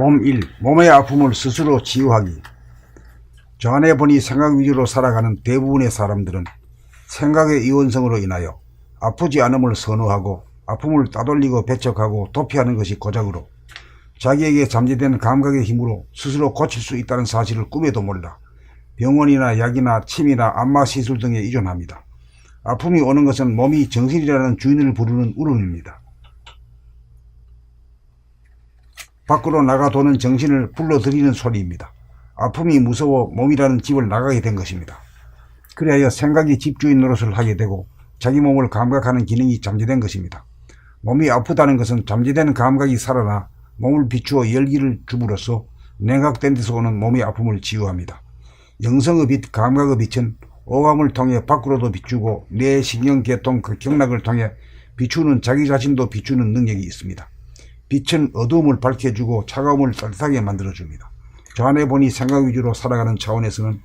봄 1. 몸의 아픔을 스스로 치유하기. 전에 보니 생각 위주로 살아가는 대부분의 사람들은 생각의 이원성으로 인하여 아프지 않음을 선호하고 아픔을 따돌리고 배척하고 도피하는 것이 고작으로 자기에게 잠재된 감각의 힘으로 스스로 고칠 수 있다는 사실을 꿈에도 몰라 병원이나 약이나 침이나 안마 시술 등에 의존합니다. 아픔이 오는 것은 몸이 정신이라는 주인을 부르는 울음입니다. 밖으로 나가 도는 정신을 불러들이는 소리입니다. 아픔이 무서워 몸이라는 집을 나가게 된 것입니다. 그리하여 생각이 집주인 노릇을 하게 되고 자기 몸을 감각하는 기능이 잠재된 것입니다. 몸이 아프다는 것은 잠재된 감각이 살아나 몸을 비추어 열기를 줌으로써 냉각된 데서 오는 몸의 아픔을 치유합니다. 영성의 빛, 감각의 빛은 오감을 통해 밖으로도 비추고 뇌, 신경, 계통, 그 경락을 통해 비추는 자기 자신도 비추는 능력이 있습니다. 빛은 어두움을 밝혀주고 차가움을 따뜻하게 만들어줍니다. 저 안에 보니 생각 위주로 살아가는 차원에서는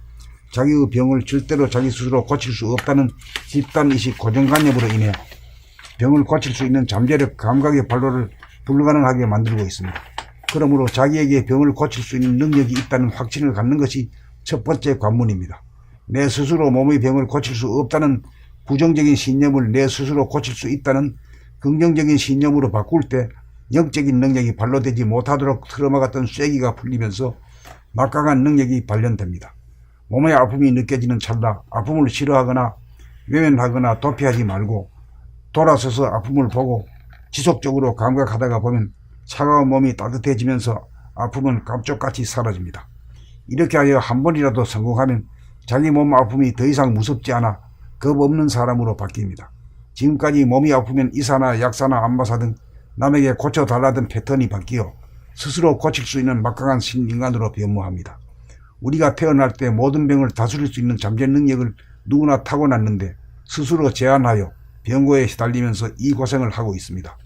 자기의 병을 절대로 자기 스스로 고칠 수 없다는 집단의식 고정관념으로 인해 병을 고칠 수 있는 잠재력 감각의 발로를 불가능하게 만들고 있습니다. 그러므로 자기에게 병을 고칠 수 있는 능력이 있다는 확신을 갖는 것이 첫 번째 관문입니다. 내 스스로 몸의 병을 고칠 수 없다는 부정적인 신념을 내 스스로 고칠 수 있다는 긍정적인 신념으로 바꿀 때 영적인 능력이 발로되지 못하도록 틀어막았던 쐐기가 풀리면서 막강한 능력이 발현됩니다. 몸의 아픔이 느껴지는 찰나 아픔을 싫어하거나 외면하거나 도피하지 말고 돌아서서 아픔을 보고 지속적으로 감각하다가 보면 차가운 몸이 따뜻해지면서 아픔은 감쪽같이 사라집니다. 이렇게 하여 한 번이라도 성공하면 자기 몸 아픔이 더 이상 무섭지 않아 겁 없는 사람으로 바뀝니다. 지금까지 몸이 아프면 의사나 약사나 안마사 등 남에게 고쳐달라던 패턴이 바뀌어 스스로 고칠 수 있는 막강한 신인간으로 변모합니다. 우리가 태어날 때 모든 병을 다스릴 수 있는 잠재 능력을 누구나 타고났는데 스스로 제한하여 병고에 시달리면서 이 고생을 하고 있습니다.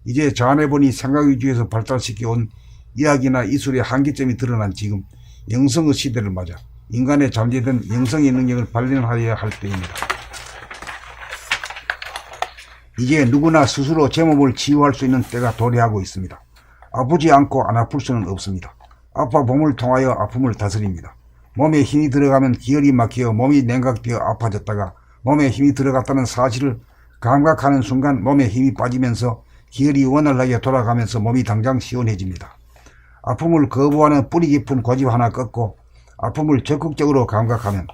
이제 저 안에 보니 생각 위주에서 발달시켜온 의학이나 이술의 한계점이 드러난 지금 영성의 시대를 맞아 인간의 잠재된 영성의 능력을 발견하여야 할 때입니다. 이제 누구나 스스로 제 몸을 치유할 수 있는 때가 도래하고 있습니다. 아프지 않고 안 아플 수는 없습니다. 아파봄을 통하여 아픔을 다스립니다. 몸에 힘이 들어가면 기혈이 막혀 몸이 냉각되어 아파졌다가 몸에 힘이 들어갔다는 사실을 감각하는 순간 몸에 힘이 빠지면서 기혈이 원활하게 돌아가면서 몸이 당장 시원해집니다. 아픔을 거부하는 뿌리 깊은 고집 하나 꺾고 아픔을 적극적으로 감각하면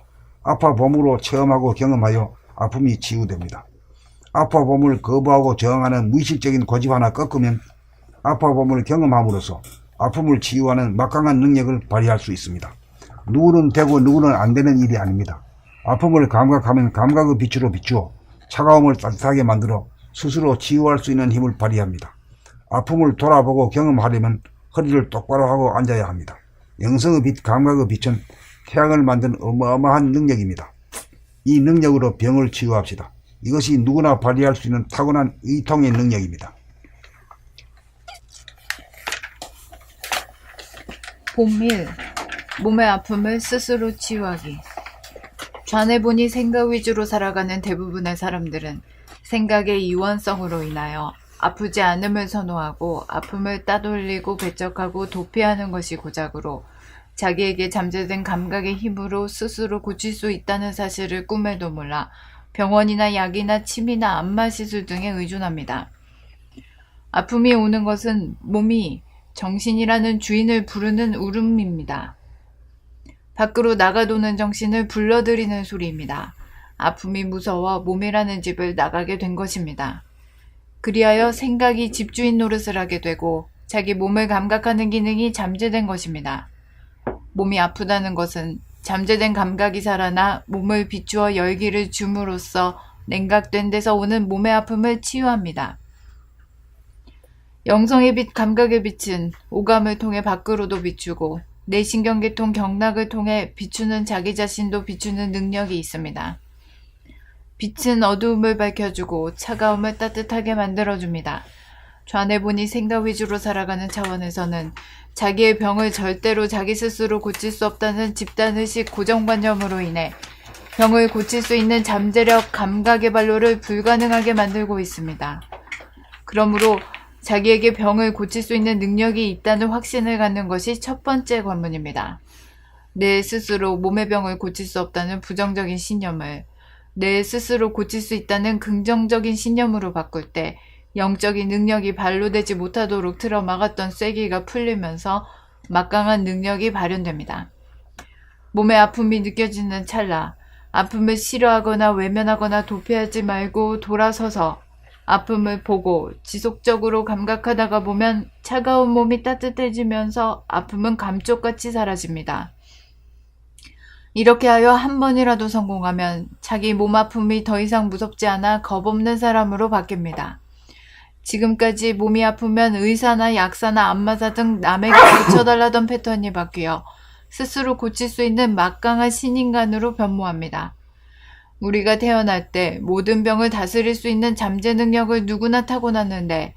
아파봄으로 체험하고 경험하여 아픔이 치유됩니다. 아파봄을 거부하고 저항하는 무의식적인 고집 하나 꺾으면 아파봄을 경험함으로써 아픔을 치유하는 막강한 능력을 발휘할 수 있습니다. 누구는 되고 누구는 안 되는 일이 아닙니다. 아픔을 감각하면 감각의 빛으로 비추어 차가움을 따뜻하게 만들어 스스로 치유할 수 있는 힘을 발휘합니다. 아픔을 돌아보고 경험하려면 허리를 똑바로 하고 앉아야 합니다. 영성의 빛, 감각의 빛은 태양을 만든 어마어마한 능력입니다. 이 능력으로 병을 치유합시다. 이것이 누구나 발휘할 수 있는 타고난 의통의 능력입니다. 봄 1. 몸의 아픔을 스스로 치유하기. 전에 보니 생각 위주로 살아가는 대부분의 사람들은 생각의 이원성으로 인하여 아프지 않음을 선호하고 아픔을 따돌리고 배척하고 도피하는 것이 고작으로 자기에게 잠재된 감각의 힘으로 스스로 고칠 수 있다는 사실을 꿈에도 몰라 병원이나 약이나 침이나 안마 시술 등에 의존합니다. 아픔이 오는 것은 몸이 정신이라는 주인을 부르는 울음입니다. 밖으로 나가도는 정신을 불러들이는 소리입니다. 아픔이 무서워 몸이라는 집을 나가게 된 것입니다. 그리하여 생각이 집주인 노릇을 하게 되고 자기 몸을 감각하는 기능이 잠재된 것입니다. 몸이 아프다는 것은 잠재된 감각이 살아나 몸을 비추어 열기를 줌으로써 냉각된 데서 오는 몸의 아픔을 치유합니다. 영성의 빛, 감각의 빛은 오감을 통해 밖으로도 비추고 뇌신경계통 경락을 통해 비추는 자기 자신도 비추는 능력이 있습니다. 빛은 어두움을 밝혀주고 차가움을 따뜻하게 만들어줍니다. 좌뇌 보니 생각 위주로 살아가는 차원에서는 자기의 병을 절대로 자기 스스로 고칠 수 없다는 집단의식 고정관념으로 인해 병을 고칠 수 있는 잠재력, 감각의 발로를 불가능하게 만들고 있습니다. 그러므로 자기에게 병을 고칠 수 있는 능력이 있다는 확신을 갖는 것이 첫 번째 관문입니다. 내 스스로 몸의 병을 고칠 수 없다는 부정적인 신념을 내 스스로 고칠 수 있다는 긍정적인 신념으로 바꿀 때 영적인 능력이 발로되지 못하도록 틀어막았던 쐐기가 풀리면서 막강한 능력이 발현됩니다. 몸의 아픔이 느껴지는 찰나 아픔을 싫어하거나 외면하거나 도피하지 말고 돌아서서 아픔을 보고 지속적으로 감각하다가 보면 차가운 몸이 따뜻해지면서 아픔은 감쪽같이 사라집니다. 이렇게 하여 한 번이라도 성공하면 자기 몸 아픔이 더 이상 무섭지 않아 겁없는 사람으로 바뀝니다. 지금까지 몸이 아프면 의사나 약사나 안마사 등 남에게 고쳐달라던 패턴이 바뀌어 스스로 고칠 수 있는 막강한 신인간으로 변모합니다. 우리가 태어날 때 모든 병을 다스릴 수 있는 잠재 능력을 누구나 타고났는데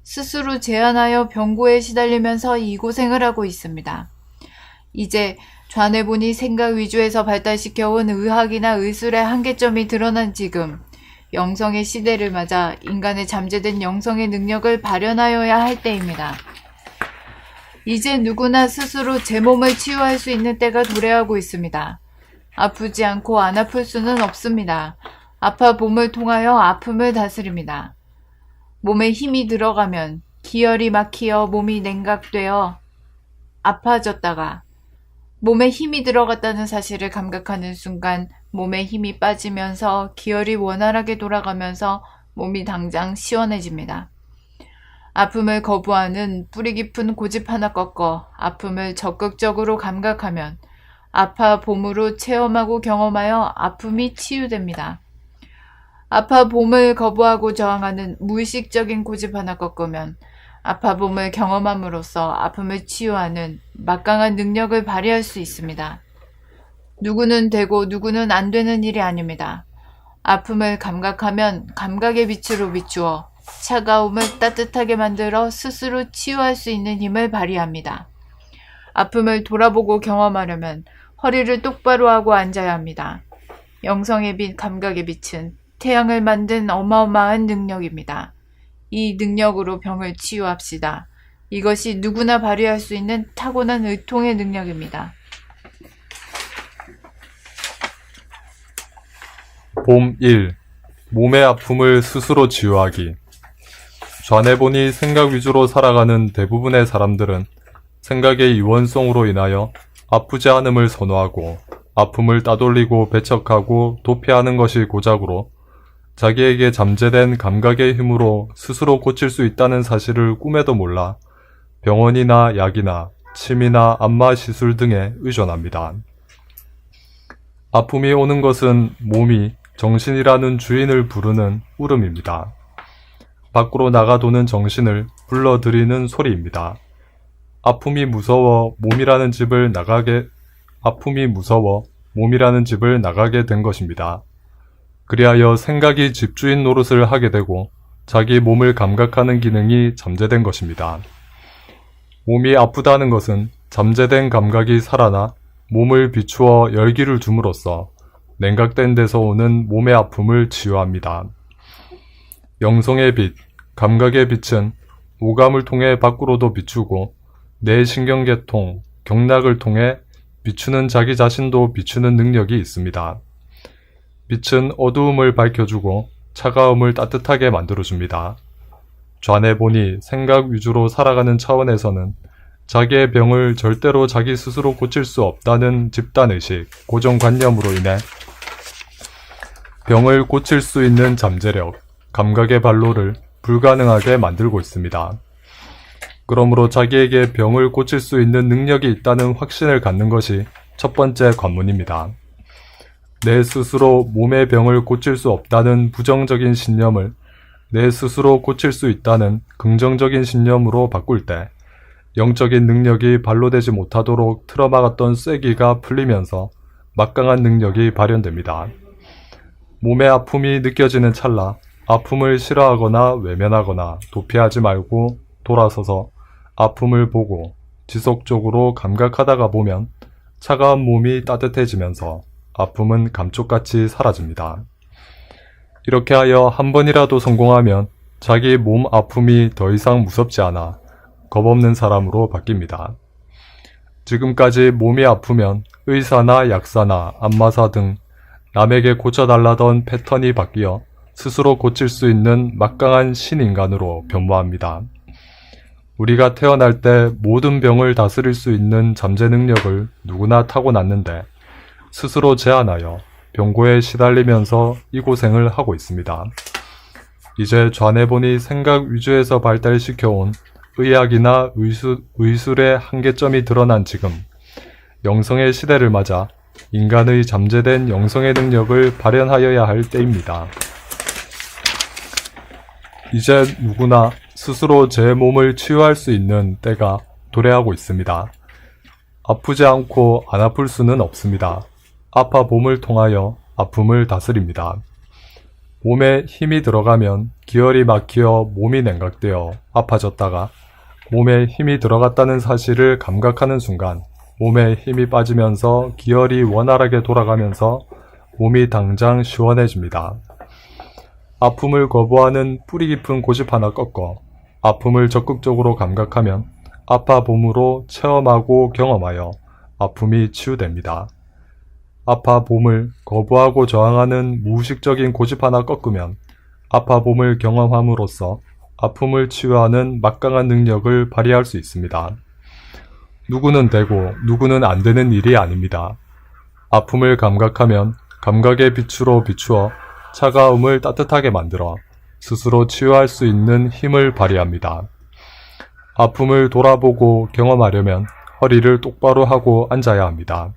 스스로 제한하여 병고에 시달리면서 이 고생을 하고 있습니다. 이제 좌뇌본이 생각 위주에서 발달시켜온 의학이나 의술의 한계점이 드러난 지금 영성의 시대를 맞아 인간의 잠재된 영성의 능력을 발현하여야 할 때입니다. 이제 누구나 스스로 제 몸을 치유할 수 있는 때가 도래하고 있습니다. 아프지 않고 안 아플 수는 없습니다. 아파 봄을 통하여 아픔을 다스립니다. 몸에 힘이 들어가면 기혈이 막히어 몸이 냉각되어 아파졌다가 몸에 힘이 들어갔다는 사실을 감각하는 순간 몸에 힘이 빠지면서 기혈이 원활하게 돌아가면서 몸이 당장 시원해집니다. 아픔을 거부하는 뿌리 깊은 고집 하나 꺾어 아픔을 적극적으로 감각하면 아파 봄으로 체험하고 경험하여 아픔이 치유됩니다. 아파 봄을 거부하고 저항하는 무의식적인 고집 하나 꺾으면 아파 봄을 경험함으로써 아픔을 치유하는 막강한 능력을 발휘할 수 있습니다. 누구는 되고 누구는 안 되는 일이 아닙니다. 아픔을 감각하면 감각의 빛으로 비추어 차가움을 따뜻하게 만들어 스스로 치유할 수 있는 힘을 발휘합니다. 아픔을 돌아보고 경험하려면 허리를 똑바로 하고 앉아야 합니다. 영성의 빛, 감각의 빛은 태양을 만든 어마어마한 능력입니다. 이 능력으로 병을 치유합시다. 이것이 누구나 발휘할 수 있는 타고난 의통의 능력입니다. 봄 1. 몸의 아픔을 스스로 치유하기. 좌뇌본이 생각 위주로 살아가는 대부분의 사람들은 생각의 유연성으로 인하여 아프지 않음을 선호하고 아픔을 따돌리고 배척하고 도피하는 것이 고작으로 자기에게 잠재된 감각의 힘으로 스스로 고칠 수 있다는 사실을 꿈에도 몰라 병원이나 약이나 침이나 안마 시술 등에 의존합니다. 아픔이 오는 것은 몸이 정신이라는 주인을 부르는 울음입니다. 밖으로 나가 도는 정신을 불러들이는 소리입니다. 아픔이 무서워 몸이라는 집을 나가게 된 것입니다. 그리하여 생각이 집주인 노릇을 하게 되고 자기 몸을 감각하는 기능이 잠재된 것입니다. 몸이 아프다는 것은 잠재된 감각이 살아나 몸을 비추어 열기를 줌으로써 냉각된 데서 오는 몸의 아픔을 치유합니다. 영성의 빛, 감각의 빛은 오감을 통해 밖으로도 비추고 내 신경계통, 경락을 통해 비추는 자기 자신도 비추는 능력이 있습니다. 빛은 어두움을 밝혀주고 차가움을 따뜻하게 만들어줍니다. 좌뇌본이 생각 위주로 살아가는 차원에서는 자기의 병을 절대로 자기 스스로 고칠 수 없다는 집단의식, 고정관념으로 인해 병을 고칠 수 있는 잠재력, 감각의 발로를 불가능하게 만들고 있습니다. 그러므로 자기에게 병을 고칠 수 있는 능력이 있다는 확신을 갖는 것이 첫 번째 관문입니다. 내 스스로 몸의 병을 고칠 수 없다는 부정적인 신념을 내 스스로 고칠 수 있다는 긍정적인 신념으로 바꿀 때 영적인 능력이 발로되지 못하도록 틀어막았던 쐐기가 풀리면서 막강한 능력이 발현됩니다. 몸의 아픔이 느껴지는 찰나 아픔을 싫어하거나 외면하거나 도피하지 말고 돌아서서 아픔을 보고 지속적으로 감각하다가 보면 차가운 몸이 따뜻해지면서 아픔은 감쪽같이 사라집니다. 이렇게 하여 한 번이라도 성공하면 자기 몸 아픔이 더 이상 무섭지 않아 겁없는 사람으로 바뀝니다. 지금까지 몸이 아프면 의사나 약사나 안마사 등 남에게 고쳐달라던 패턴이 바뀌어 스스로 고칠 수 있는 막강한 신인간으로 변모합니다. 우리가 태어날 때 모든 병을 다스릴 수 있는 잠재 능력을 누구나 타고났는데 스스로 제한하여 병고에 시달리면서 이 고생을 하고 있습니다. 이제 좌뇌본이 생각 위주에서 발달시켜온 의학이나 의술의 한계점이 드러난 지금 영성의 시대를 맞아 인간의 잠재된 영성의 능력을 발현하여야 할 때입니다. 이제 누구나 스스로 제 몸을 치유할 수 있는 때가 도래하고 있습니다. 아프지 않고 안 아플 수는 없습니다. 아파 봄을 통하여 아픔을 다스립니다. 몸에 힘이 들어가면 기혈이 막히어 몸이 냉각되어 아파졌다가 몸에 힘이 들어갔다는 사실을 감각하는 순간 몸에 힘이 빠지면서 기혈이 원활하게 돌아가면서 몸이 당장 시원해집니다. 아픔을 거부하는 뿌리 깊은 고집 하나 꺾어 아픔을 적극적으로 감각하면 아파 봄으로 체험하고 경험하여 아픔이 치유됩니다. 아파 봄을 거부하고 저항하는 무의식적인 고집 하나 꺾으면 아파 봄을 경험함으로써 아픔을 치유하는 막강한 능력을 발휘할 수 있습니다. 누구는 되고 누구는 안 되는 일이 아닙니다. 아픔을 감각하면 감각의 빛으로 비추어 차가움을 따뜻하게 만들어 스스로 치유할 수 있는 힘을 발휘합니다. 아픔을 돌아보고 경험하려면 허리를 똑바로 하고 앉아야 합니다.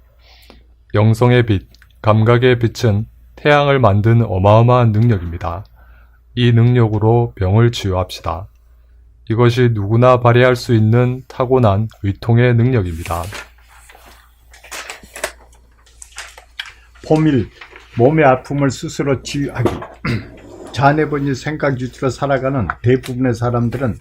영성의 빛, 감각의 빛은 태양을 만든 어마어마한 능력입니다. 이 능력으로 병을 치유합시다. 이것이 누구나 발휘할 수 있는 타고난 의통의 능력입니다. 포밀, 몸의 아픔을 스스로 치유하기. 좌뇌본이 생각 위주로 살아가는 대부분의 사람들은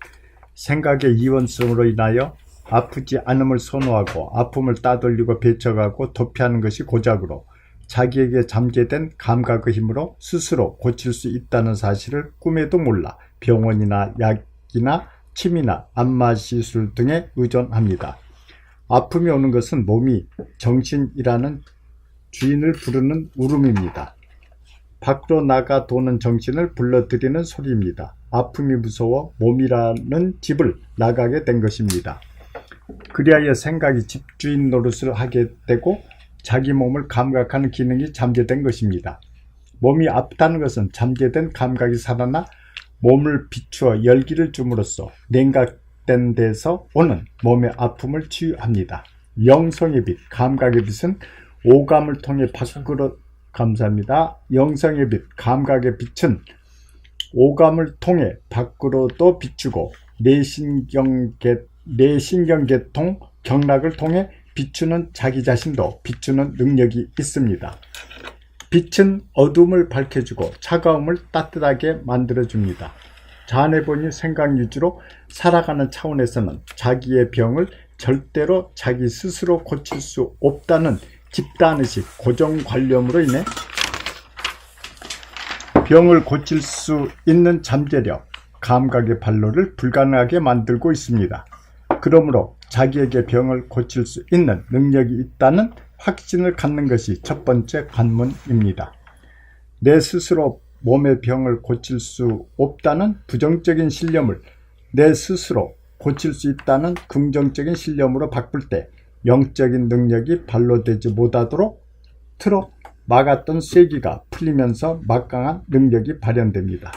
생각의 이원성으로 인하여 아프지 않음을 선호하고 아픔을 따돌리고 배척하고 도피하는 것이 고작으로 자기에게 잠재된 감각의 힘으로 스스로 고칠 수 있다는 사실을 꿈에도 몰라 병원이나 약이나 침이나 안마시술 등에 의존합니다. 아픔이 오는 것은 몸이 정신이라는 주인을 부르는 울음입니다. 밖으로 나가 도는 정신을 불러들이는 소리입니다. 아픔이 무서워 몸이라는 집을 나가게 된 것입니다. 그리하여 생각이 집주인 노릇을 하게 되고 자기 몸을 감각하는 기능이 잠재된 것입니다. 몸이 아프다는 것은 잠재된 감각이 살아나 몸을 비추어 열기를 줌으로써 냉각된 데서 오는 몸의 아픔을 치유합니다. 영성의 빛, 감각의 빛은 오감을 통해 밖으로 영성의 빛, 감각의 빛은 오감을 통해 밖으로도 비추고 뇌신경계통, 경락을 통해 비추는 자기 자신도 비추는 능력이 있습니다. 빛은 어둠을 밝혀주고 차가움을 따뜻하게 만들어줍니다. 좌뇌본이 생각 위주로 살아가는 차원에서는 자기의 병을 절대로 자기 스스로 고칠 수 없다는 집단의식, 고정관념으로 인해 병을 고칠 수 있는 잠재력, 감각의 발로를 불가능하게 만들고 있습니다. 그러므로 자기에게 병을 고칠 수 있는 능력이 있다는 확신을 갖는 것이 첫 번째 관문입니다. 내 스스로 몸의 병을 고칠 수 없다는 부정적인 신념을 내 스스로 고칠 수 있다는 긍정적인 신념으로 바꿀 때 영적인 능력이 발로되지 못하도록 틀어 막았던 쐐기가 풀리면서 막강한 능력이 발현됩니다.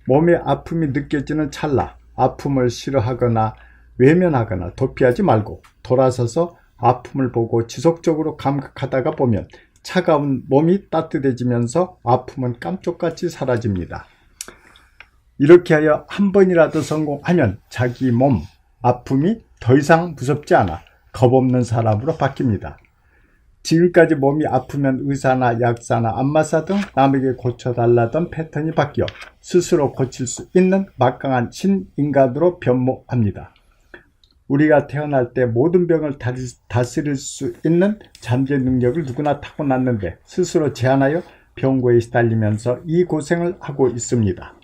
몸의 아픔이 느껴지는 찰나 아픔을 싫어하거나 외면하거나 도피하지 말고 돌아서서 아픔을 보고 지속적으로 감각하다가 보면 차가운 몸이 따뜻해지면서 아픔은 깜짝같이 사라집니다. 이렇게 하여 한 번이라도 성공하면 자기 몸 아픔이 더 이상 무섭지 않아 겁없는 사람으로 바뀝니다. 지금까지 몸이 아프면 의사나 약사나 안마사 등 남에게 고쳐달라던 패턴이 바뀌어 스스로 고칠 수 있는 막강한 신인간으로 변모합니다. 우리가 태어날 때 모든 병을 다스릴 수 있는 잠재 능력을 누구나 타고났는데 스스로 제한하여 병고에 시달리면서 이 고생을 하고 있습니다.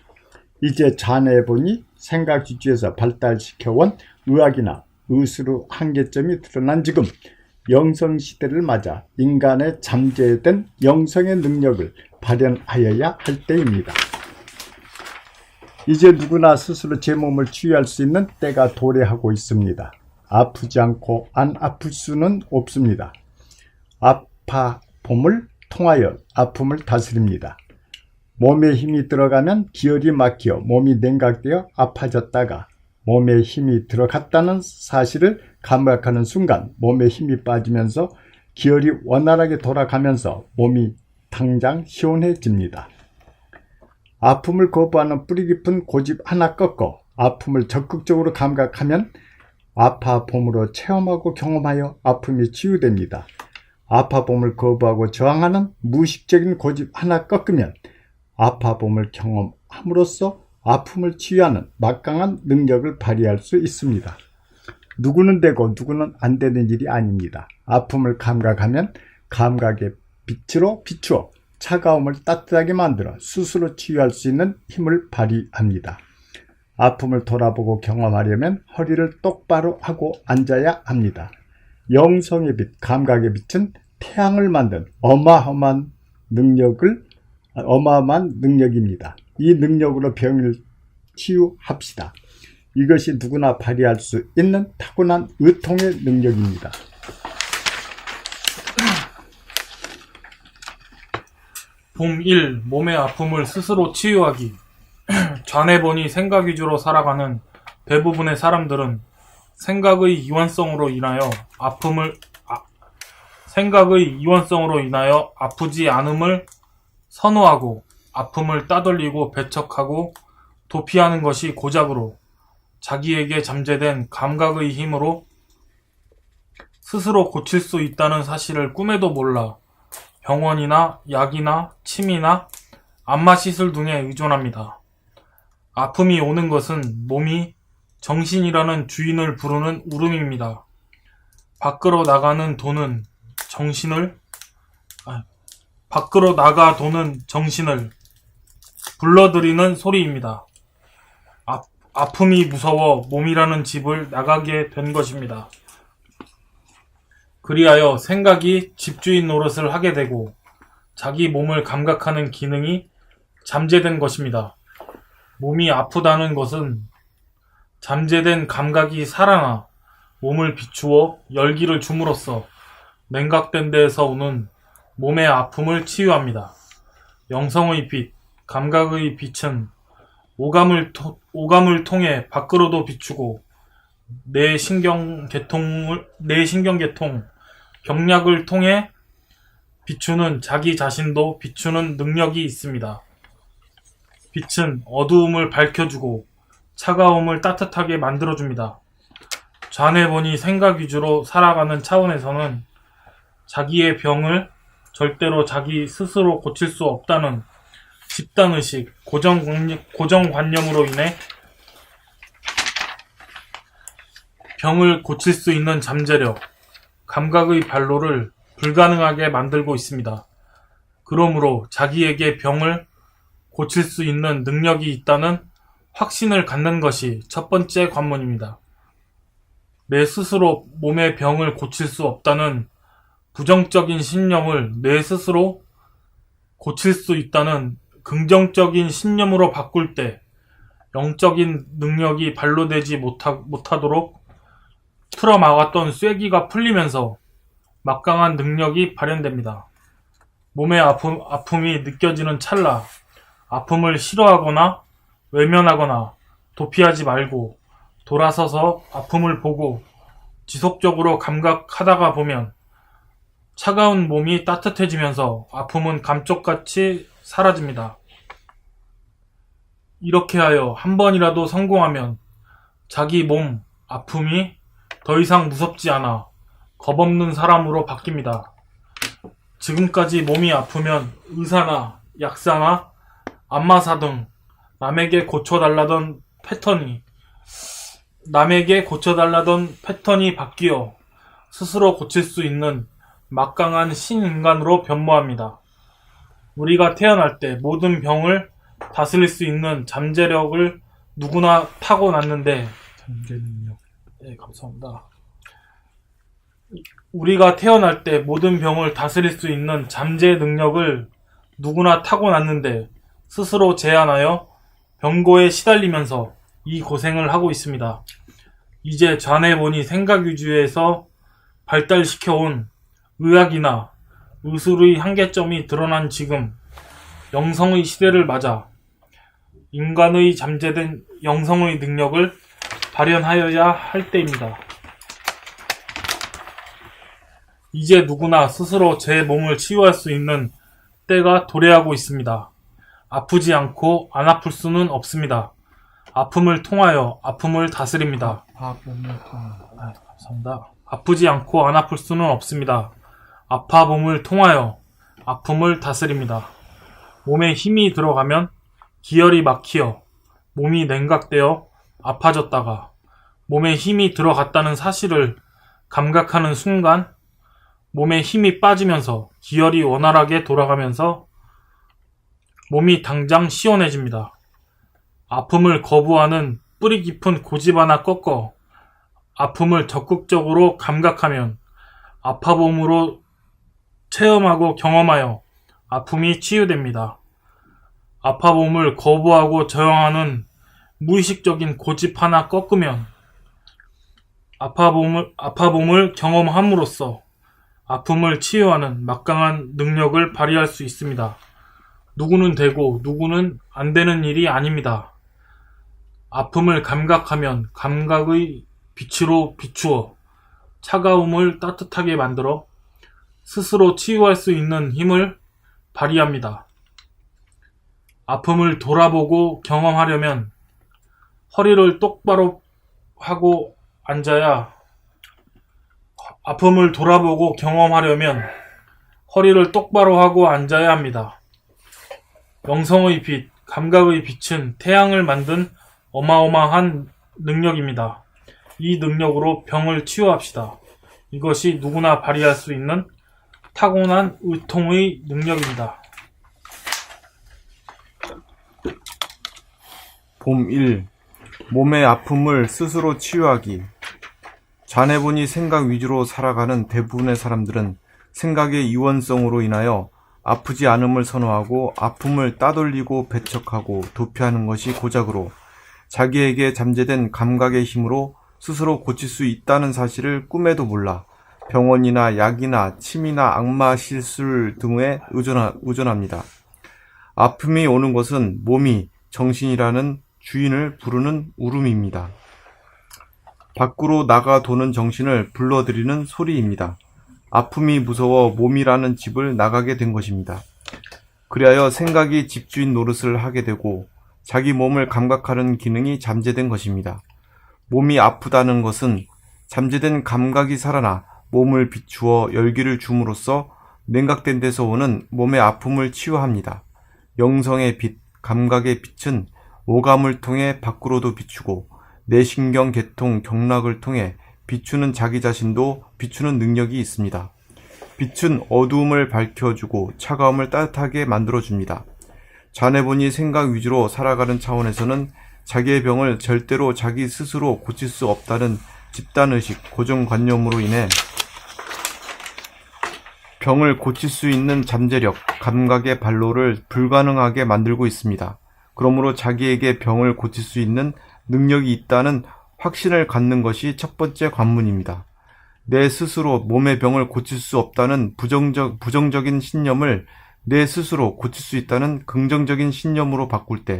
이제 자네해보니 생각지주에서 발달시켜온 의학이나 의술의 한계점이 드러난 지금 영성시대를 맞아 인간의 잠재된 영성의 능력을 발현하여야 할 때입니다. 이제 누구나 스스로 제 몸을 치유할 수 있는 때가 도래하고 있습니다. 아프지 않고 안 아플 수는 없습니다. 아파봄을 통하여 아픔을 다스립니다. 몸에 힘이 들어가면 기혈이 막혀 몸이 냉각되어 아파졌다가 몸에 힘이 들어갔다는 사실을 감각하는 순간 몸에 힘이 빠지면서 기혈이 원활하게 돌아가면서 몸이 당장 시원해집니다. 아픔을 거부하는 뿌리 깊은 고집 하나 꺾어 아픔을 적극적으로 감각하면 아파봄으로 체험하고 경험하여 아픔이 치유됩니다. 아파봄을 거부하고 저항하는 무의식적인 고집 하나 꺾으면 아파봄을 경험함으로써 아픔을 치유하는 막강한 능력을 발휘할 수 있습니다. 누구는 되고 누구는 안 되는 일이 아닙니다. 아픔을 감각하면 감각의 빛으로 비추어 차가움을 따뜻하게 만들어 스스로 치유할 수 있는 힘을 발휘합니다. 아픔을 돌아보고 경험하려면 허리를 똑바로 하고 앉아야 합니다. 영성의 빛, 감각의 빛은 태양을 만든 어마어마한 능력입니다. 이 능력으로 병을 치유합시다. 이것이 누구나 발휘할 수 있는 타고난 의통의 능력입니다. 봄 1. 몸의 아픔을 스스로 치유하기. 좌뇌본이 생각 위주로 살아가는 대부분의 사람들은 생각의 이원성으로 인하여 아프지 않음을 선호하고 아픔을 따돌리고 배척하고 도피하는 것이 고작으로 자기에게 잠재된 감각의 힘으로 스스로 고칠 수 있다는 사실을 꿈에도 몰라 병원이나 약이나 침이나 안마 시술 등에 의존합니다. 아픔이 오는 것은 몸이 정신이라는 주인을 부르는 울음입니다. 밖으로 나가 도는 정신을 불러들이는 소리입니다. 아픔이 무서워 몸이라는 집을 나가게 된 것입니다. 그리하여 생각이 집주인 노릇을 하게 되고 자기 몸을 감각하는 기능이 잠재된 것입니다. 몸이 아프다는 것은 잠재된 감각이 살아나 몸을 비추어 열기를 줌으로써 냉각된 데에서 오는 몸의 아픔을 치유합니다. 영성의 빛, 감각의 빛은 오감을 통해 밖으로도 비추고 내 신경계통, 경략을 통해 비추는 자기 자신도 비추는 능력이 있습니다. 빛은 어두움을 밝혀주고 차가움을 따뜻하게 만들어줍니다. 좌뇌본이 생각 위주로 살아가는 차원에서는 자기의 병을 절대로 자기 스스로 고칠 수 없다는 집단의식, 고정관념으로 인해 병을 고칠 수 있는 잠재력, 감각의 발로를 불가능하게 만들고 있습니다. 그러므로 자기에게 병을 고칠 수 있는 능력이 있다는 확신을 갖는 것이 첫 번째 관문입니다. 내 스스로 몸의 병을 고칠 수 없다는 부정적인 신념을 내 스스로 고칠 수 있다는 긍정적인 신념으로 바꿀 때 영적인 능력이 발로되지 못하도록 틀어막았던 쐐기가 풀리면서 막강한 능력이 발현됩니다. 몸의 아픔이 느껴지는 찰나 아픔을 싫어하거나 외면하거나 도피하지 말고 돌아서서 아픔을 보고 지속적으로 감각하다가 보면 차가운 몸이 따뜻해지면서 아픔은 감쪽같이 사라집니다. 이렇게 하여 한 번이라도 성공하면 자기 몸 아픔이 더 이상 무섭지 않아 겁없는 사람으로 바뀝니다. 지금까지 몸이 아프면 의사나 약사나 안마사 등 남에게 고쳐달라던 패턴이 바뀌어 스스로 고칠 수 있는 막강한 신인간으로 변모합니다. 우리가 태어날 때 모든 병을 다스릴 수 있는 잠재력을 누구나 타고났는데, 잠재 능력. 네, 감사합니다. 우리가 태어날 때 모든 병을 다스릴 수 있는 잠재 능력을 누구나 타고났는데 스스로 제한하여 병고에 시달리면서 이 고생을 하고 있습니다. 이제 좌뇌본이 생각 위주에서 발달시켜온 의학이나 의술의 한계점이 드러난 지금 영성의 시대를 맞아 인간의 잠재된 영성의 능력을 발현하여야 할 때입니다. 이제 누구나 스스로 제 몸을 치유할 수 있는 때가 도래하고 있습니다. 아프지 않고 안 아플 수는 없습니다. 아픔을 통하여 아픔을 다스립니다. 감사합니다. 아프지 않고 안 아플 수는 없습니다. 아파봄을 통하여 아픔을 다스립니다. 몸에 힘이 들어가면 기혈이 막히어 몸이 냉각되어 아파졌다가 몸에 힘이 들어갔다는 사실을 감각하는 순간 몸에 힘이 빠지면서 기혈이 원활하게 돌아가면서 몸이 당장 시원해집니다. 아픔을 거부하는 뿌리 깊은 고집 하나 꺾어 아픔을 적극적으로 감각하면 아파봄으로 체험하고 경험하여 아픔이 치유됩니다. 아파봄을 거부하고 저항하는 무의식적인 고집 하나 꺾으면 아파봄을 경험함으로써 아픔을 치유하는 막강한 능력을 발휘할 수 있습니다. 누구는 되고 누구는 안 되는 일이 아닙니다. 아픔을 감각하면 감각의 빛으로 비추어 차가움을 따뜻하게 만들어 스스로 치유할 수 있는 힘을 발휘합니다. 아픔을 돌아보고 경험하려면 허리를 똑바로 하고 앉아야 아픔을 돌아보고 경험하려면 허리를 똑바로 하고 앉아야 합니다. 영성의 빛, 감각의 빛은 태양을 만든 어마어마한 능력입니다. 이 능력으로 병을 치유합시다. 이것이 누구나 발휘할 수 있는 타고난 의통의 능력입니다. 봄 1. 몸의 아픔을 스스로 치유하기. 좌뇌본이 생각 위주로 살아가는 대부분의 사람들은 생각의 이원성으로 인하여 아프지 않음을 선호하고 아픔을 따돌리고 배척하고 도피하는 것이 고작으로 자기에게 잠재된 감각의 힘으로 스스로 고칠 수 있다는 사실을 꿈에도 몰라 병원이나 약이나 침이나 악마 시술 등에 의존합니다. 아픔이 오는 것은 몸이 정신이라는 주인을 부르는 울음입니다. 밖으로 나가 도는 정신을 불러들이는 소리입니다. 아픔이 무서워 몸이라는 집을 나가게 된 것입니다. 그리하여 생각이 집주인 노릇을 하게 되고 자기 몸을 감각하는 기능이 잠재된 것입니다. 몸이 아프다는 것은 잠재된 감각이 살아나 몸을 비추어 열기를 줌으로써 냉각된 데서 오는 몸의 아픔을 치유합니다. 영성의 빛, 감각의 빛은 오감을 통해 밖으로도 비추고 내신경 계통 경락을 통해 비추는 자기 자신도 비추는 능력이 있습니다. 빛은 어두움을 밝혀주고 차가움을 따뜻하게 만들어줍니다. 좌뇌본이 생각 위주로 살아가는 차원에서는 자기의 병을 절대로 자기 스스로 고칠 수 없다는 집단의식, 고정관념으로 인해 병을 고칠 수 있는 잠재력, 감각의 발로를 불가능하게 만들고 있습니다. 그러므로 자기에게 병을 고칠 수 있는 능력이 있다는 확신을 갖는 것이 첫 번째 관문입니다. 내 스스로 몸의 병을 고칠 수 없다는 부정적인 신념을 내 스스로 고칠 수 있다는 긍정적인 신념으로 바꿀 때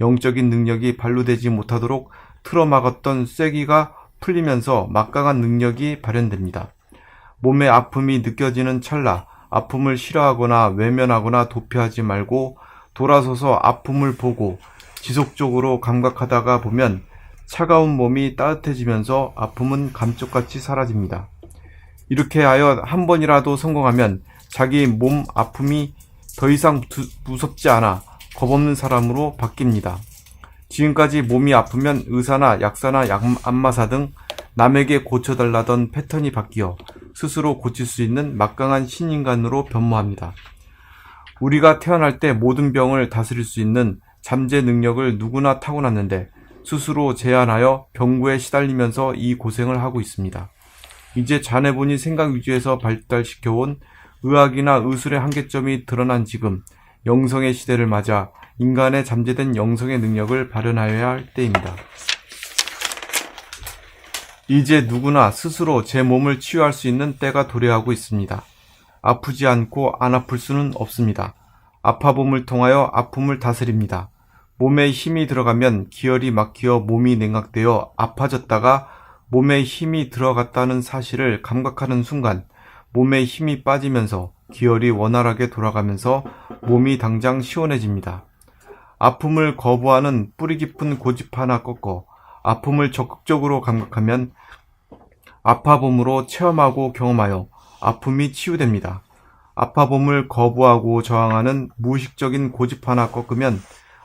영적인 능력이 발휘되지 못하도록 틀어막았던 쐐기가 풀리면서 막강한 능력이 발현됩니다. 몸의 아픔이 느껴지는 찰나 아픔을 싫어하거나 외면하거나 도피하지 말고 돌아서서 아픔을 보고 지속적으로 감각하다가 보면 차가운 몸이 따뜻해지면서 아픔은 감쪽같이 사라집니다. 이렇게 하여 한 번이라도 성공하면 자기 몸 아픔이 더 이상 무섭지 않아 겁없는 사람으로 바뀝니다. 지금까지 몸이 아프면 의사나 약사나 안마사 등 남에게 고쳐달라던 패턴이 바뀌어 스스로 고칠 수 있는 막강한 신인간으로 변모합니다. 우리가 태어날 때 모든 병을 다스릴 수 있는 잠재 능력을 누구나 타고났는데 스스로 제한하여 병고에 시달리면서 이 고생을 하고 있습니다. 이제 자네분이 생각 위주에서 발달시켜온 의학이나 의술의 한계점이 드러난 지금 영성의 시대를 맞아 인간의 잠재된 영성의 능력을 발현하여야 할 때입니다. 이제 누구나 스스로 제 몸을 치유할 수 있는 때가 도래하고 있습니다. 아프지 않고 안 아플 수는 없습니다. 아파봄을 통하여 아픔을 다스립니다. 몸에 힘이 들어가면 기혈이 막히어 몸이 냉각되어 아파졌다가 몸에 힘이 들어갔다는 사실을 감각하는 순간 몸에 힘이 빠지면서 기혈이 원활하게 돌아가면서 몸이 당장 시원해집니다. 아픔을 거부하는 뿌리 깊은 고집 하나 꺾어 아픔을 적극적으로 감각하면 아파봄으로 체험하고 경험하여 아픔이 치유됩니다. 아파봄을 거부하고 저항하는 무의식적인 고집 하나 꺾으면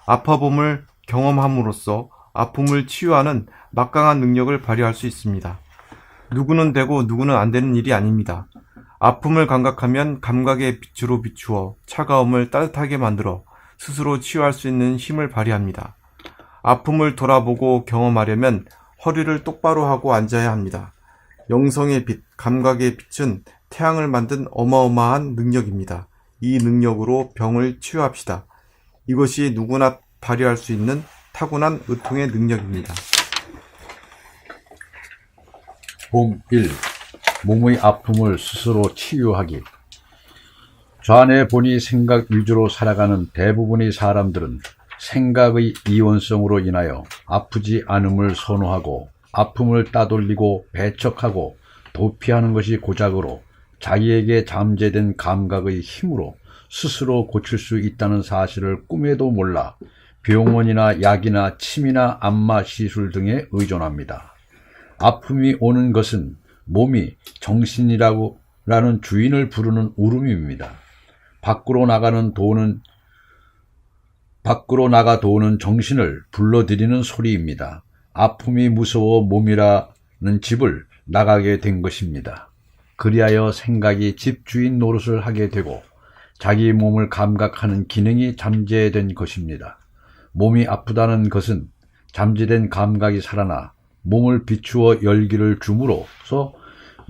아파봄을 경험함으로써 아픔을 치유하는 막강한 능력을 발휘할 수 있습니다. 누구는 되고 누구는 안 되는 일이 아닙니다. 아픔을 감각하면 감각의 빛으로 비추어 차가움을 따뜻하게 만들어 스스로 치유할 수 있는 힘을 발휘합니다. 아픔을 돌아보고 경험하려면 허리를 똑바로 하고 앉아야 합니다. 영성의 빛, 감각의 빛은 태양을 만든 어마어마한 능력입니다. 이 능력으로 병을 치유합시다. 이것이 누구나 발휘할 수 있는 타고난 의통의 능력입니다. 봄 1. 몸의 아픔을 스스로 치유하기. 좌뇌 본이 생각 위주로 살아가는 대부분의 사람들은 생각의 이원성으로 인하여 아프지 않음을 선호하고 아픔을 따돌리고 배척하고 도피하는 것이 고작으로 자기에게 잠재된 감각의 힘으로 스스로 고칠 수 있다는 사실을 꿈에도 몰라 병원이나 약이나 침이나 안마 시술 등에 의존합니다. 아픔이 오는 것은 몸이 정신이라는 주인을 부르는 울음입니다. 밖으로 나가 도는 정신을 불러들이는 소리입니다. 아픔이 무서워 몸이라는 집을 나가게 된 것입니다. 그리하여 생각이 집주인 노릇을 하게 되고 자기 몸을 감각하는 기능이 잠재된 것입니다. 몸이 아프다는 것은 잠재된 감각이 살아나 몸을 비추어 열기를 줌으로써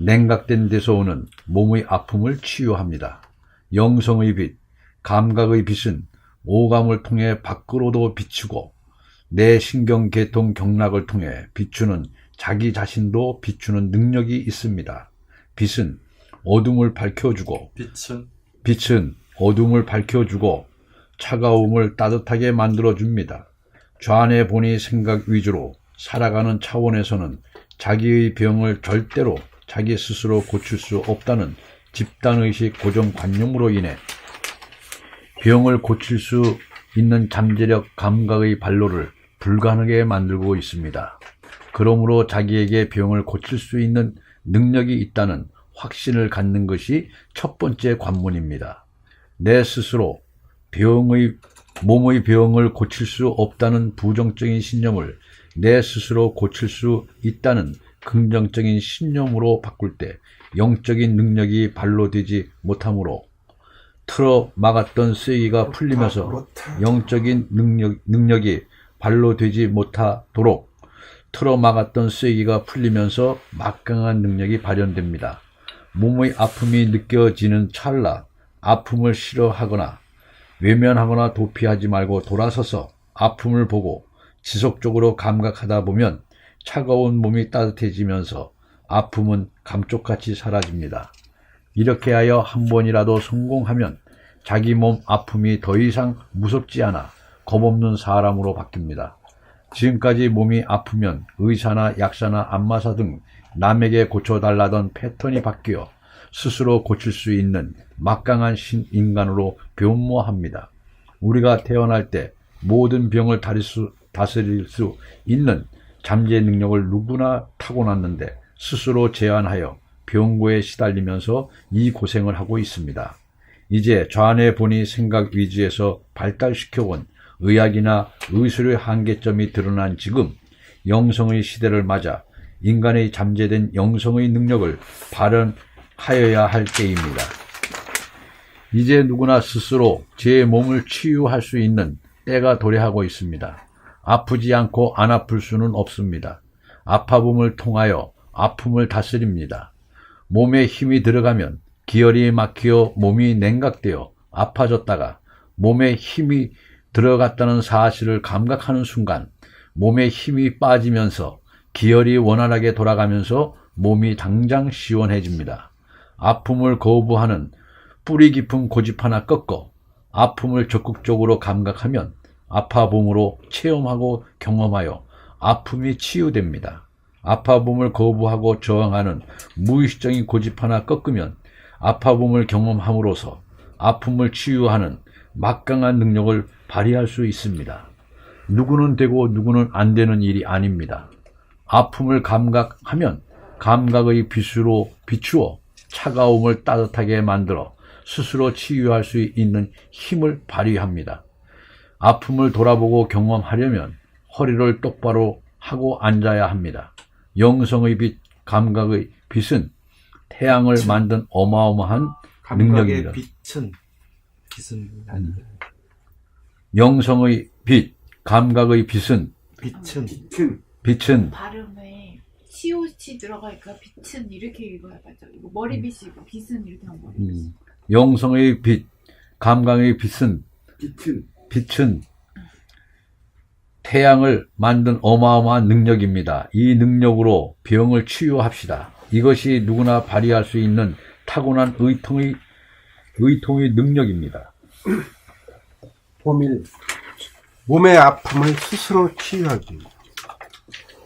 냉각된 데서 오는 몸의 아픔을 치유합니다. 영성의 빛, 감각의 빛은 오감을 통해 밖으로도 비추고 내 신경계통 경락을 통해 비추는 자기 자신도 비추는 능력이 있습니다. 빛은 어둠을 밝혀주고 차가움을 따뜻하게 만들어줍니다. 좌뇌 본이 생각 위주로 살아가는 차원에서는 자기의 병을 절대로 자기 스스로 고칠 수 없다는 집단의식 고정관념으로 인해 병을 고칠 수 있는 잠재력 감각의 발로를 불가능하게 만들고 있습니다. 그러므로 자기에게 병을 고칠 수 있는 능력이 있다는 확신을 갖는 것이 첫 번째 관문입니다. 내 스스로 몸의 병을 고칠 수 없다는 부정적인 신념을 내 스스로 고칠 수 있다는 긍정적인 신념으로 바꿀 때 영적인 능력이 발로되지 못하므로 틀어 막았던 쐐기가 풀리면서 영적인 능력이 발로되지 못하도록 틀어 막았던 쐐기가 풀리면서 막강한 능력이 발현됩니다. 몸의 아픔이 느껴지는 찰나 아픔을 싫어하거나 외면하거나 도피하지 말고 돌아서서 아픔을 보고 지속적으로 감각하다 보면 차가운 몸이 따뜻해지면서 아픔은 감쪽같이 사라집니다. 이렇게 하여 한 번이라도 성공하면 자기 몸 아픔이 더 이상 무섭지 않아 겁없는 사람으로 바뀝니다. 지금까지 몸이 아프면 의사나 약사나 안마사 등 남에게 고쳐달라던 패턴이 바뀌어 스스로 고칠 수 있는 막강한 신인간으로 변모합니다. 우리가 태어날 때 모든 병을 다스릴 수 있는 잠재 능력을 누구나 타고났는데 스스로 제한하여 병고에 시달리면서 이 고생을 하고 있습니다. 이제 좌뇌 본이 생각 위주에서 발달시켜온 의학이나 의술의 한계점이 드러난 지금 영성의 시대를 맞아 인간의 잠재된 영성의 능력을 발현하여야 할 때입니다. 이제 누구나 스스로 제 몸을 치유할 수 있는 때가 도래하고 있습니다. 아프지 않고 안 아플 수는 없습니다. 아파봄을 통하여 아픔을 다스립니다. 몸에 힘이 들어가면 기혈이 막히어 몸이 냉각되어 아파졌다가 몸에 힘이 들어갔다는 사실을 감각하는 순간 몸에 힘이 빠지면서 기혈이 원활하게 돌아가면서 몸이 당장 시원해집니다. 아픔을 거부하는 뿌리 깊은 고집 하나 꺾어 아픔을 적극적으로 감각하면 아파봄으로 체험하고 경험하여 아픔이 치유됩니다. 아파봄을 거부하고 저항하는 무의식적인 고집 하나 꺾으면 아파봄을 경험함으로써 아픔을 치유하는 막강한 능력을 발휘할 수 있습니다. 누구는 되고 누구는 안 되는 일이 아닙니다. 아픔을 감각하면 감각의 빛으로 비추어 차가움을 따뜻하게 만들어 스스로 치유할 수 있는 힘을 발휘합니다. 아픔을 돌아보고 경험하려면 허리를 똑바로 하고 앉아야 합니다. 영성의 빛, 감각의 빛은 태양을 만든 어마어마한 능력입니다. 빛은 영성의 빛, 감각의 빛은 발음에 COC 들어가니까 빛은 이렇게 읽어야죠. 이거 머리빗이고 빛은 이렇게 하면 머리빗. 영성의 빛, 감각의 빛은 태양을 만든 어마어마한 능력입니다. 이 능력으로 병을 치유합시다. 이것이 누구나 발휘할 수 있는 타고난 의통의 능력입니다. 보밀, 몸의 아픔을 스스로 치유하기.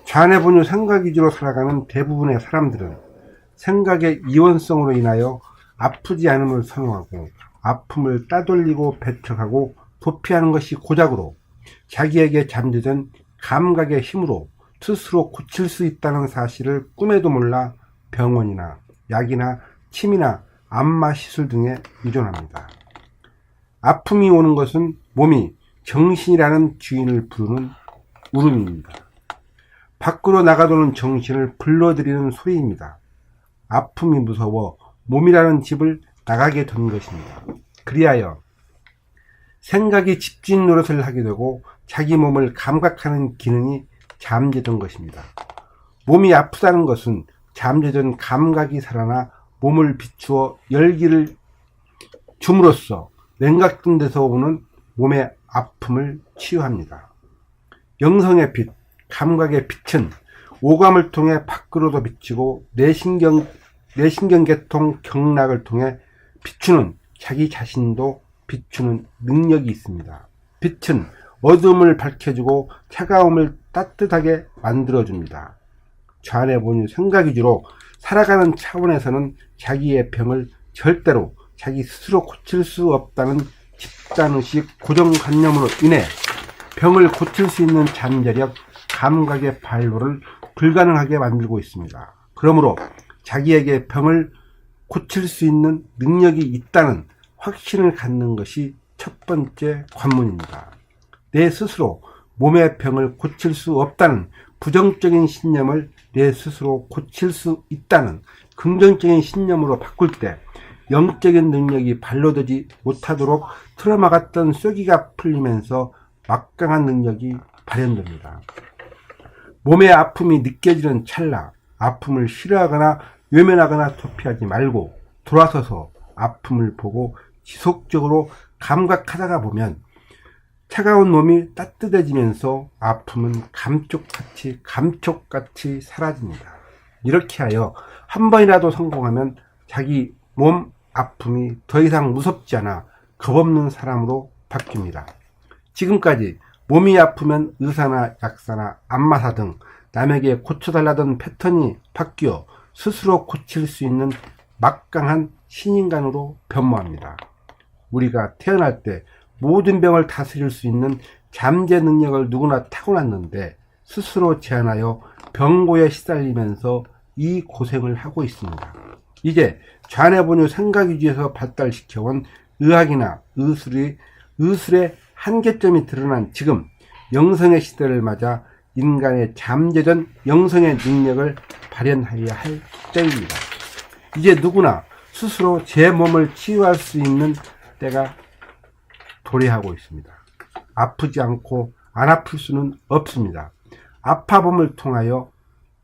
좌뇌분유 생각 위주로 살아가는 대부분의 사람들은 생각의 이원성으로 인하여 아프지 않음을 선호하고 아픔을 따돌리고 배척하고 도피하는 것이 고작으로 자기에게 잠재된 감각의 힘으로 스스로 고칠 수 있다는 사실을 꿈에도 몰라 병원이나 약이나 침이나 안마 시술 등에 의존합니다. 아픔이 오는 것은 몸이 정신이라는 주인을 부르는 울음입니다. 밖으로 나가도는 정신을 불러들이는 소리입니다. 아픔이 무서워 몸이라는 집을 나가게 된 것입니다. 그리하여 생각이 집주인 노릇을 하게 되고 자기 몸을 감각하는 기능이 잠재된 것입니다. 몸이 아프다는 것은 잠재된 감각이 살아나 몸을 비추어 열기를 줌으로써 냉각된 데서 오는 몸의 아픔을 치유합니다. 영성의 빛, 감각의 빛은 오감을 통해 밖으로도 비치고 뇌신경계통 경락을 통해 비추는 자기 자신도 비추는 능력이 있습니다. 빛은 어두움을 밝혀주고 차가움을 따뜻하게 만들어줍니다. 좌뇌분유 생각 위주로 살아가는 차원에서는 자기의 병을 절대로 자기 스스로 고칠 수 없다는 집단의식 고정관념으로 인해 병을 고칠 수 있는 잠재력, 감각의 발로를 불가능하게 만들고 있습니다. 그러므로 자기에게 병을 고칠 수 있는 능력이 있다는 확신을 갖는 것이 첫 번째 관문입니다. 내 스스로 몸의 병을 고칠 수 없다는 부정적인 신념을 내 스스로 고칠 수 있다는 긍정적인 신념으로 바꿀 때 영적인 능력이 발로되지 못하도록 트라우마 같던 쐐기가 풀리면서 막강한 능력이 발현됩니다. 몸의 아픔이 느껴지는 찰나 아픔을 싫어하거나 외면하거나 도피하지 말고 돌아서서 아픔을 보고 지속적으로 감각하다가 보면 차가운 몸이 따뜻해지면서 아픔은 감쪽같이 사라집니다. 이렇게 하여 한 번이라도 성공하면 자기 몸 아픔이 더 이상 무섭지 않아 겁없는 사람으로 바뀝니다. 지금까지 몸이 아프면 의사나 약사나 안마사 등 남에게 고쳐달라던 패턴이 바뀌어 스스로 고칠 수 있는 막강한 신인간으로 변모합니다. 우리가 태어날 때 모든 병을 다스릴 수 있는 잠재 능력을 누구나 타고났는데 스스로 제한하여 병고에 시달리면서 이 고생을 하고 있습니다. 이제 좌뇌분유 생각 위주에서 발달시켜온 의학이나 의술의 한계점이 드러난 지금 영성의 시대를 맞아 인간의 잠재된 영성의 능력을 발현하여야 할 때입니다. 이제 누구나 스스로 제 몸을 치유할 수 있는 때가 도래하고 있습니다. 아프지 않고 안 아플 수는 없습니다. 아파봄을 통하여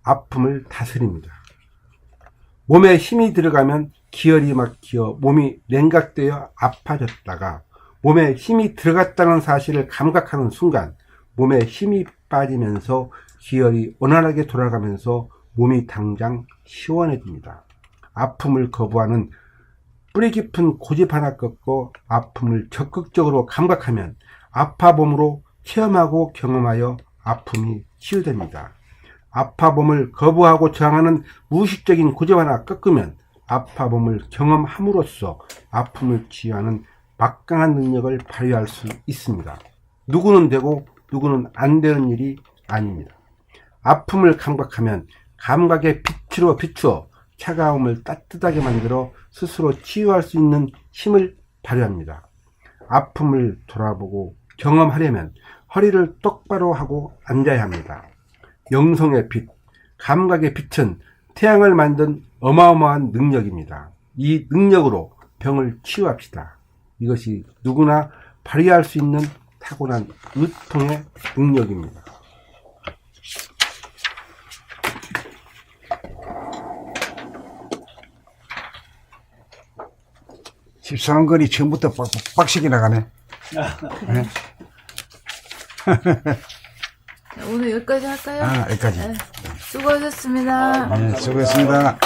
아픔을 다스립니다. 몸에 힘이 들어가면 기혈이 막히어 몸이 냉각되어 아파졌다가 몸에 힘이 들어갔다는 사실을 감각하는 순간 몸에 힘이 빠지면서 기혈이 원활하게 돌아가면서 몸이 당장 시원해집니다. 아픔을 거부하는 뿌리 깊은 고집 하나 꺾고 아픔을 적극적으로 감각하면 아파봄으로 체험하고 경험하여 아픔이 치유됩니다. 아파봄을 거부하고 저항하는 무의식적인 고집 하나 꺾으면 아파봄을 경험함으로써 아픔을 치유하는 막강한 능력을 발휘할 수 있습니다. 누구는 되고 누구는 안 되는 일이 아닙니다. 아픔을 감각하면 감각의 빛으로 비추어 차가움을 따뜻하게 만들어 스스로 치유할 수 있는 힘을 발휘합니다. 아픔을 돌아보고 경험하려면 허리를 똑바로 하고 앉아야 합니다. 영성의 빛, 감각의 빛은 태양을 만든 어마어마한 능력입니다. 이 능력으로 병을 치유합시다. 이것이 누구나 발휘할 수 있는 타고난 의통의 능력입니다. 집사한 거리 처음부터 빡시게 나가네. 네? 오늘 여기까지 할까요? 여기까지. 수고하셨습니다. 네, 수고했습니다.